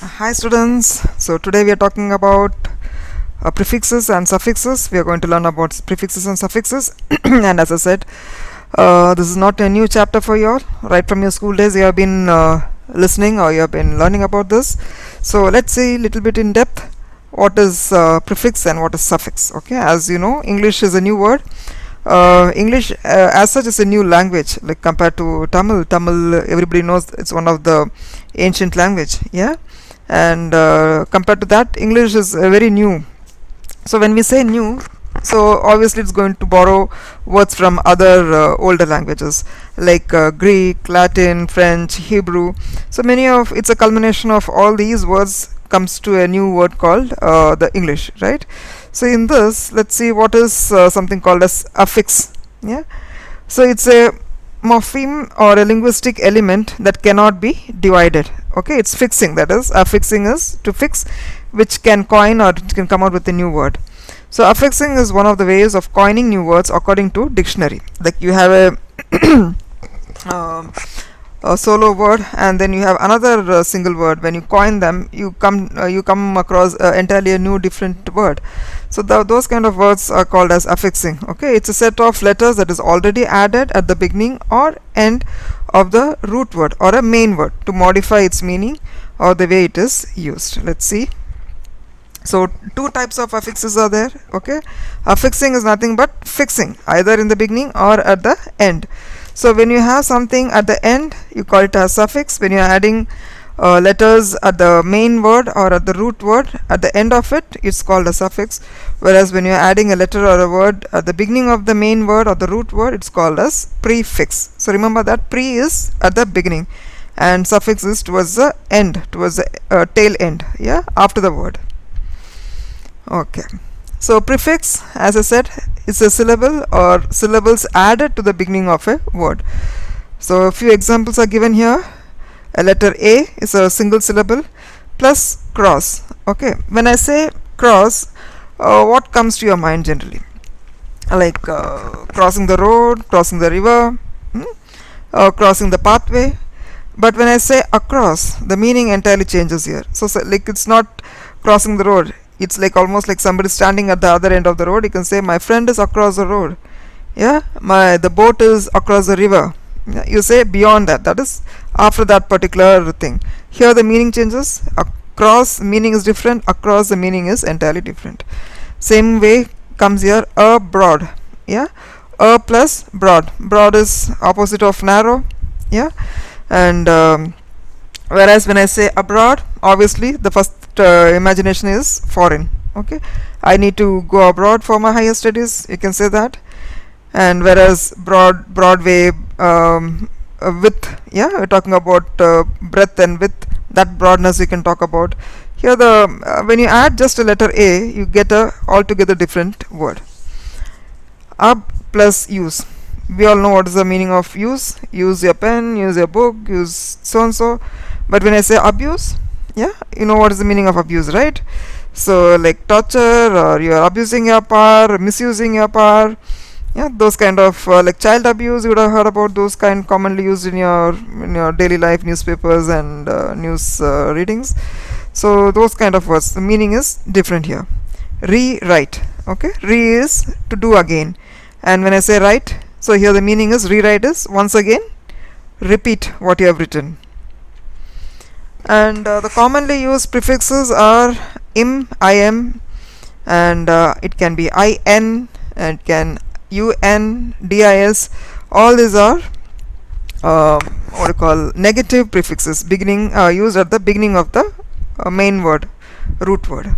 Hi students, so today we are talking about prefixes and suffixes. We are going to learn about prefixes and suffixes and as I said, this is not a new chapter for you all. Right from your school days you have been listening or you have been learning about this. So let's see a little bit in depth what is prefix and what is suffix. Okay, as you know, English is a new word. English as such is a new language, like compared to Tamil. Tamil, everybody knows it's one of the ancient language, yeah, and compared to that, English is very new. So when we say new, so obviously it's going to borrow words from other older languages like Greek, Latin, French, Hebrew. So many of it's a culmination of all these words comes to a new word called the English, right? So in this, let's see what is something called as affix. Yeah, so it's a morpheme or a linguistic element that cannot be divided. Okay, it's fixing, that is affixing is to fix, which can coin or it can come out with a new word. So affixing is one of the ways of coining new words according to dictionary. Like you have a solo word and then you have another single word. When you coin them, you come across entirely a new different word. So those kind of words are called as affixing. Okay, it's a set of letters that is already added at the beginning or end of the root word or a main word to modify its meaning or the way it is used. Let's see. So two types of affixes are there. Okay, affixing is nothing but fixing either in the beginning or at the end. So when you have something at the end, you call it a suffix. When you are adding letters at the main word or at the root word at the end of it, it's called a suffix. Whereas when you are adding a letter or a word at the beginning of the main word or the root word, it's called as prefix. So remember that pre is at the beginning and suffix is towards the end, towards the tail end, yeah, after the word. Okay, so prefix, as I said, is a syllable or syllables added to the beginning of a word. So a few examples are given here. A letter A is a single syllable plus cross. Okay, when I say cross, what comes to your mind generally? Like crossing the road, crossing the river, crossing the pathway. But when I say across, the meaning entirely changes here. So like it's not crossing the road. It's like almost like somebody standing at the other end of the road. You can say my friend is across the road. Yeah, the boat is across the river. Yeah, you say beyond that, that is after that particular thing. Here the meaning changes. Across meaning is different, across the meaning is entirely different. Same way comes here abroad. Yeah, a plus broad. Broad is opposite of narrow. Yeah, and whereas when I say abroad, obviously the first imagination is foreign. Okay, I need to go abroad for my higher studies, you can say that. And whereas Broadway, width, yeah, we're talking about breadth and width, that broadness we can talk about. Here the when you add just a letter A, you get a altogether different word. Ab plus use, we all know what is the meaning of use. Use your pen, use your book, use so and so. But when I say abuse, yeah, you know what is the meaning of abuse, right? So like torture, or you are abusing your power, misusing your power. Yeah, those kind of like child abuse, you would have heard about those kind, commonly used in your daily life newspapers and news readings. So those kind of words, the meaning is different here. Rewrite. Okay, re is to do again, and when I say write, so here the meaning is rewrite is once again repeat what you have written. And the commonly used prefixes are im, im, and it can be in, and it can un, dis. All these are what you call negative prefixes, beginning used at the beginning of the main word, root word.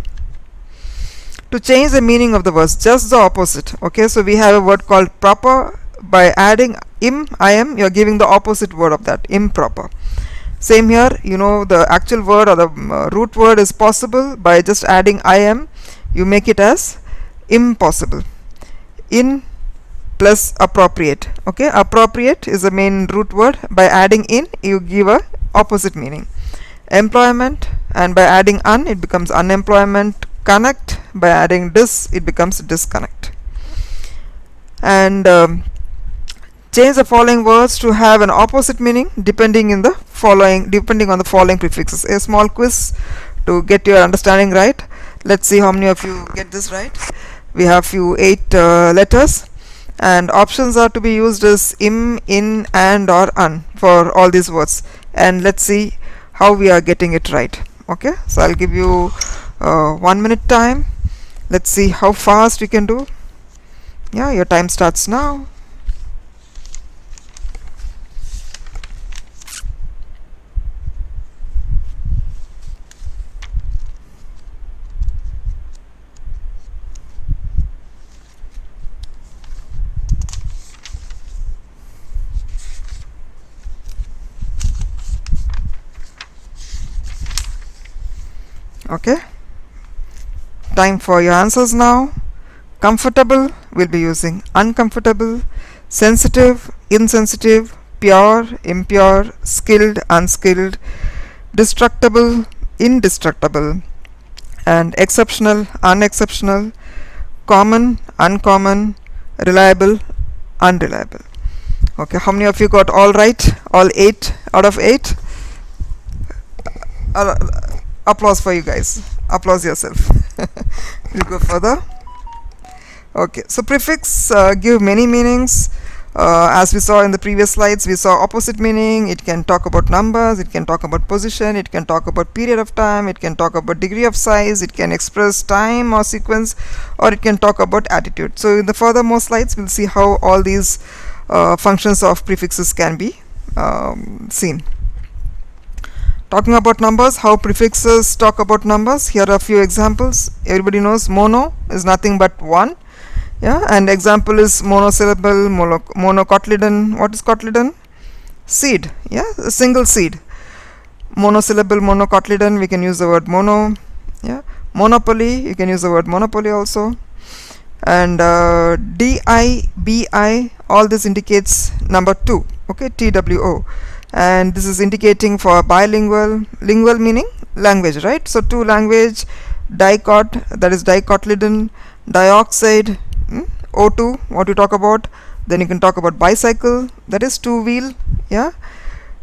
To change the meaning of the words, just the opposite. Okay, so we have a word called proper. By adding im, you are giving the opposite word of that, improper. Same here, you know, the actual word or the root word is possible. By just adding im, you make it as impossible. In plus appropriate. Okay, appropriate is the main root word. By adding in, you give a opposite meaning. Employment, and by adding un, it becomes unemployment. Connect, by adding dis, it becomes disconnect. And change the following words to have an opposite meaning depending in the depending on the following prefixes. A small quiz to get your understanding right. Let's see how many of you get this right. We have few 8 letters, and options are to be used as im, in, and, or un for all these words. And let's see how we are getting it right. Okay, so I'll give you 1 minute time. Let's see how fast we can do. Yeah, your time starts now. Okay, time for your answers now. Comfortable, we'll be using uncomfortable. Sensitive, insensitive. Pure, impure. Skilled, unskilled. Destructible, indestructible. And exceptional, unexceptional. Common, uncommon. Reliable, unreliable. Okay, how many of you got all right? All 8 out of 8? Applause for you guys. Applause yourself. We'll go further. Okay, so prefix give many meanings. As we saw in the previous slides, we saw opposite meaning. It can talk about numbers, it can talk about position, it can talk about period of time, it can talk about degree of size, it can express time or sequence, or it can talk about attitude. So in the furthermore slides, we'll see how all these functions of prefixes can be seen. Talking about numbers, how prefixes talk about numbers. Here are a few examples. Everybody knows mono is nothing but 1. Yeah, and example is monosyllable, monocotyledon. What is cotyledon? Seed. Yeah, a single seed. Monosyllable, monocotyledon, we can use the word mono. Yeah, monopoly, you can use the word monopoly also. And DI, BI, all this indicates number 2. Okay, TWO. And this is indicating for bilingual. Lingual meaning language, right? So 2 language. Dicot, that is dicotyledon. Dioxide, O2, what you talk about. Then you can talk about bicycle, that is 2 wheel. Yeah,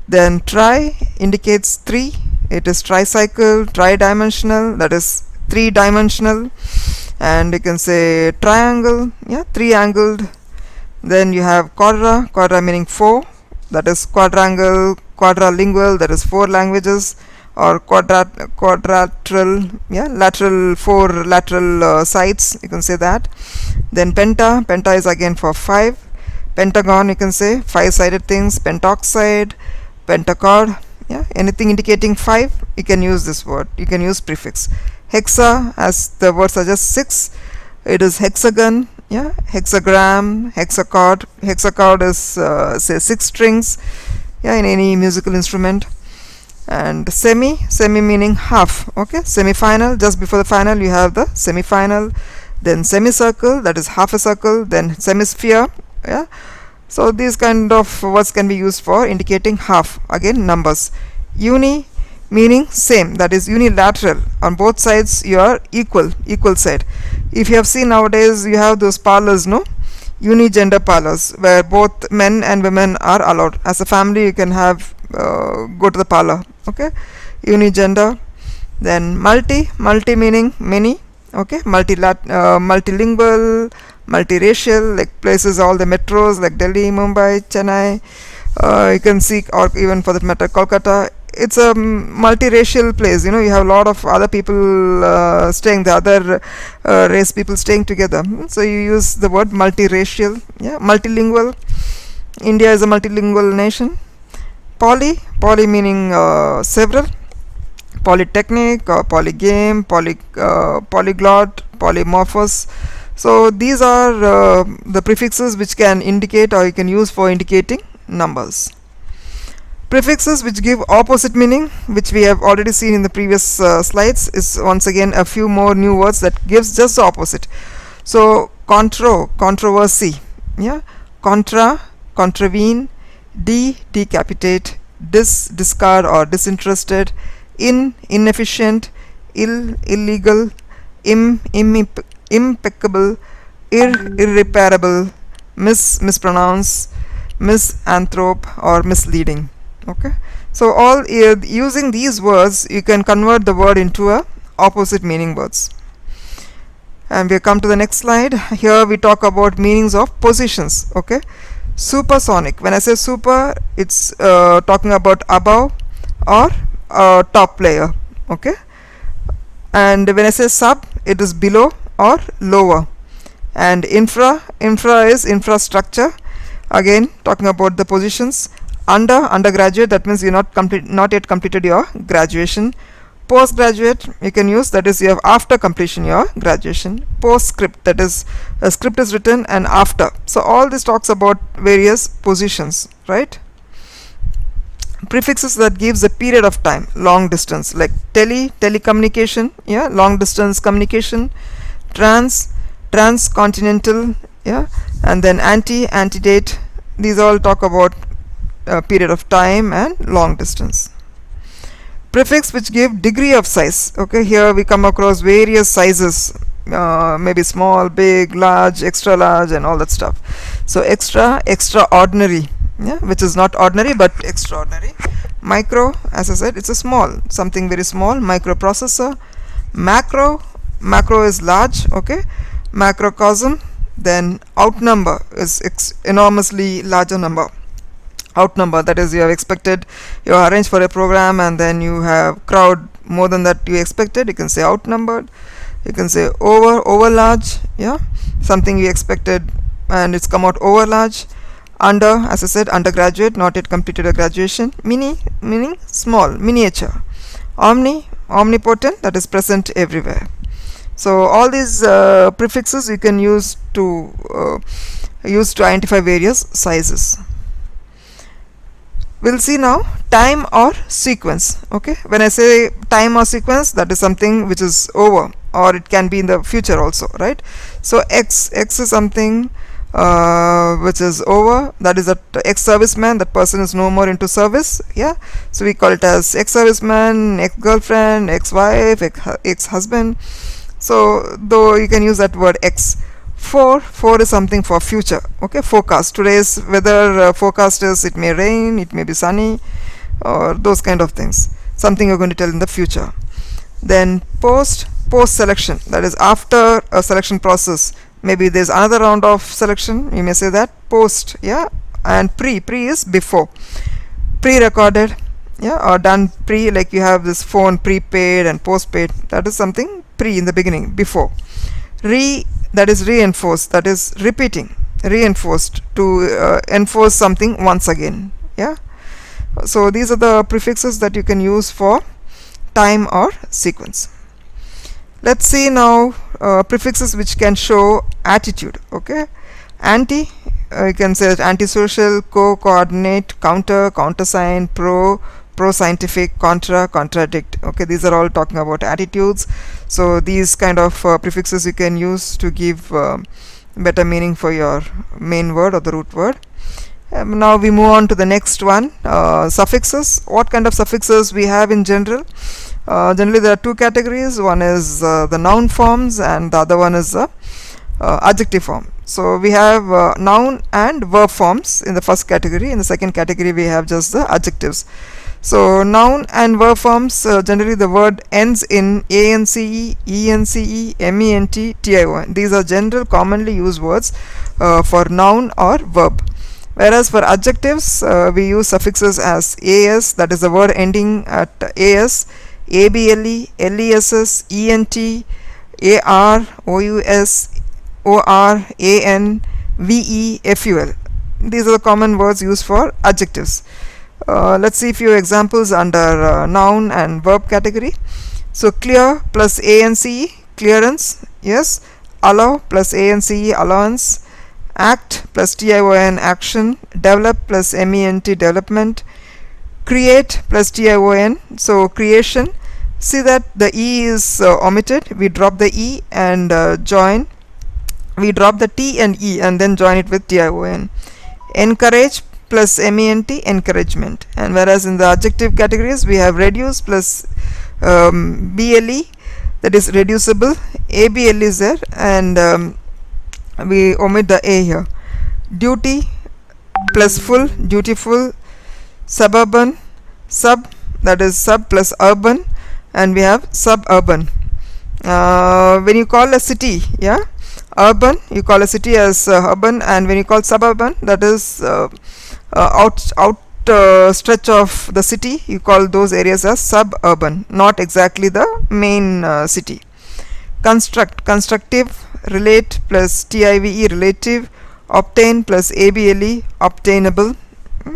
then tri indicates 3, it is tricycle. Tridimensional, that is 3-dimensional. And you can say triangle, yeah, 3-angled. Then you have quadra meaning 4, that is quadrangle. Quadrilingual, that is 4 languages. Or quadrilateral, yeah, lateral, 4 lateral sides, you can say that. Then penta is again for 5. Pentagon, you can say 5-sided things. Pentoxide, pentachord, yeah, anything indicating 5, you can use this word, you can use prefix. Hexa, as the word suggests, 6, it is hexagon, yeah, hexagram, hexachord. Hexachord is say 6 strings, yeah, in any musical instrument. And semi meaning half. Okay, semi-final, just before the final you have the semi-final. Then semicircle, that is half a circle. Then semisphere, yeah. So these kind of words can be used for indicating half, again numbers. Uni meaning same, that is unilateral, on both sides you are equal side. If you have seen nowadays, you have those parlors, no, unigender parlors, where both men and women are allowed. As a family you can have go to the parlor. Okay, unigender. Then multi meaning many. Okay, multilingual, multiracial, like places, all the metros like Delhi, Mumbai, Chennai, you can see, or even for that matter Kolkata. It's a multiracial place, you know, you have a lot of other people staying, the other race people staying together. So you use the word multiracial. Yeah, multilingual. India is a multilingual nation. Poly meaning several. Polytechnic, polygame, polyglot, polymorphous. So these are the prefixes which can indicate, or you can use for indicating numbers. Prefixes which give opposite meaning, which we have already seen in the previous slides, is once again a few more new words that gives just the opposite. So controversy, yeah, contra, contravene, decapitate, discard or disinterested, inefficient, illegal, impeccable, irreparable, mispronounce, misanthrope or misleading. Okay, so all using these words you can convert the word into a opposite meaning words. And we come to the next slide. Here we talk about meanings of positions. Okay, supersonic, when I say super, it's talking about above or top layer. Okay, and when I say sub, it is below or lower. And infra is infrastructure, again talking about the positions. Undergraduate, that means you not yet completed your graduation. Postgraduate, you can use, that is you have after completion your graduation. Postscript, that is a script is written and after. So all this talks about various positions, right? Prefixes that gives a period of time, long distance, like telecommunication, yeah, long distance communication. Transcontinental, yeah, and then antedate. These all talk about period of time and long distance. Prefix which give degree of size. Okay, here we come across various sizes, maybe small, big, large, extra large, and all that stuff. So extraordinary, yeah, which is not ordinary but extraordinary. Micro, as I said, it's a small, something very small. Microprocessor. Macro is large. Okay, macrocosm. Then outnumber is enormously larger number. Outnumber, that is you have expected, you are arranged for a program and then you have crowd more than that you expected, you can say outnumbered. You can say over large, yeah, something you expected and it's come out over large. Under, as I said, undergraduate, not yet completed a graduation. Mini, meaning small, miniature. Omnipotent, that is present everywhere. So all these prefixes you can use to identify various sizes. We'll see now time or sequence. Okay, when I say time or sequence, that is something which is over, or it can be in the future also, right? So x is something which is over, that is that ex-serviceman, that person is no more into service, yeah, so we call it as ex-serviceman, ex-girlfriend, ex-wife, ex-husband. So though you can use that word x. 4 is something for future. Okay, forecast, today's weather forecast is, it may rain, it may be sunny, or those kind of things, something you're going to tell in the future. Then post selection, that is after a selection process, maybe there's another round of selection, you may say that post, yeah. And pre is before. Pre-recorded, yeah, or done pre, like you have this phone prepaid and postpaid, that is something pre, in the beginning, before. That is reinforced, that is repeating, reinforced, to enforce something once again, yeah. So these are the prefixes that you can use for time or sequence. Let's see now prefixes which can show attitude. Okay, anti, you can say that antisocial, coordinate, countersign, pro-scientific, contradict. Okay, these are all talking about attitudes. So these kind of prefixes you can use to give better meaning for your main word or the root word. Now we move on to the next one, suffixes. What kind of suffixes we have in general? Generally there are two categories. One is the noun forms and the other one is the adjective form. So we have noun and verb forms in the first category. In the second category we have just the adjectives. So noun and verb forms, generally the word ends in ance, ence, ment, tion. These are general commonly used words for noun or verb. Whereas for adjectives we use suffixes as as, that is the word ending at as, able, less, ent, ar, ous, or, an, ve, ful. These are the common words used for adjectives. Let's see a few examples under noun and verb category. So clear plus ance, clearance, yes. Allow plus ance, allowance. Act plus tion, action. Develop plus ment, development. Create plus tion, so creation. See that the e is omitted, we drop the e and join, we drop the t and e and then join it with tion. Encourage plus ment, encouragement. And whereas in the adjective categories we have reduce plus ble, that is reducible. Abl is there and we omit the a here. Duty plus full, dutiful. suburban, sub, that is sub plus urban, and we have suburban. When you call a city, yeah, urban, you call a city as urban, and when you call suburban, that is out stretch of the city, you call those areas as suburban, not exactly the main city. Construct, constructive, relate plus tive, relative, obtain plus able, obtainable.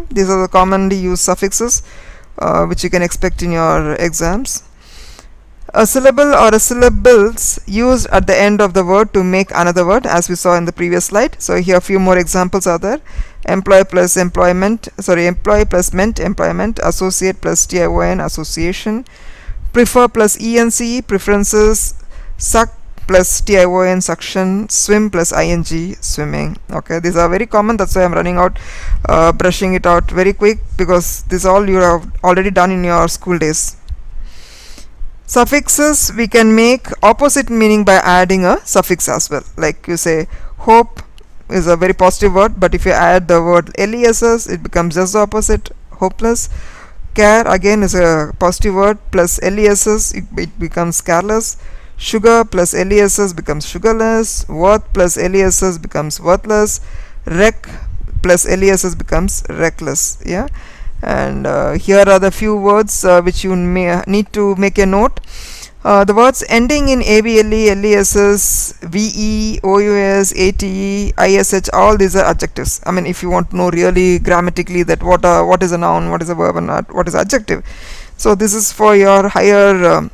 These are the commonly used suffixes which you can expect in your exams. A syllable or a syllables used at the end of the word to make another word, as we saw in the previous slide. So here a few more examples are there. Employ plus employment, employ plus meant, employment. Associate plus tion, association. Prefer plus enc, preferences. Suck plus tion, suction. Swim plus ing, swimming. Okay, these are very common, that's why I'm running out, brushing it out very quick, because this all you have already done in your school days. Suffixes we can make opposite meaning by adding a suffix as well. Like you say, hope is a very positive word, but if you add the word less, it becomes just the opposite, hopeless. Care again is a positive word, plus less it becomes careless. Sugar plus less becomes sugarless. Worth plus less becomes worthless. Wreck plus less becomes reckless. Yeah, and here are the few words which you may need to make a note. The words ending in able, less, ve, ous, ate, ish, all these are adjectives. I mean, if you want to know really grammatically that what is a noun, what is a verb, and what is adjective. So this is for your higher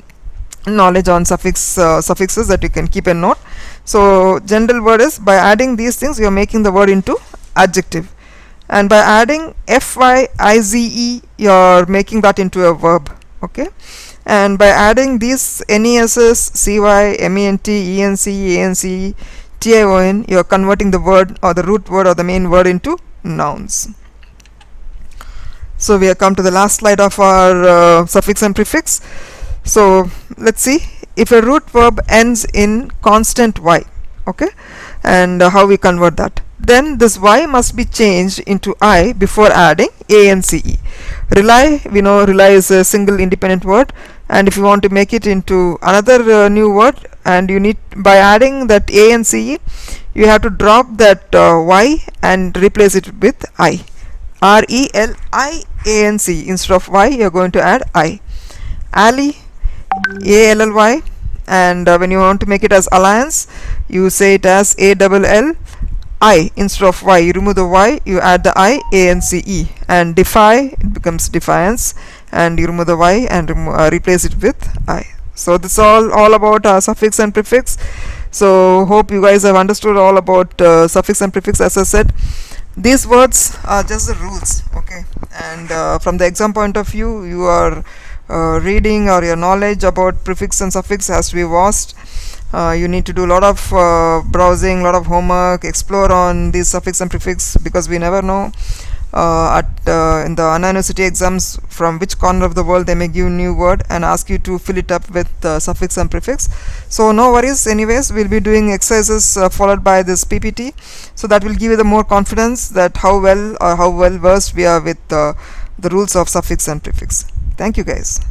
knowledge on suffixes that you can keep a note. So general word is, by adding these things you are making the word into adjective, and by adding fize you are making that into a verb. Okay, and by adding these nesses, cy, ment, enc, anc, tion, you are converting the word or the root word or the main word into nouns. So we have come to the last slide of our suffix and prefix. So let's see, if a root verb ends in constant y, okay, and how we convert that, then this y must be changed into I before adding ance. Rely, we know rely is a single independent word, and if you want to make it into another new word, and you need, by adding that ance, you have to drop that y and replace it with I. reliance, instead of y you are going to add I. Ally, ally, and when you want to make it as alliance, you say it as all I, instead of y you remove the y, you add the I, ance. And defy, it becomes defiance, and you remove the y and replace it with I. So this is all about suffix and prefix. So hope you guys have understood all about suffix and prefix. As I said, these words are just the rules, okay, and from the exam point of view, you are reading, or your knowledge about prefix and suffix has to be vast. You need to do a lot of browsing, a lot of homework, explore on these suffix and prefix, because we never know in the Anna University exams from which corner of the world they may give new word and ask you to fill it up with suffix and prefix. So no worries, anyways, we'll be doing exercises followed by this PPT, so that will give you the more confidence that how well versed we are with the rules of suffix and prefix. Thank you guys.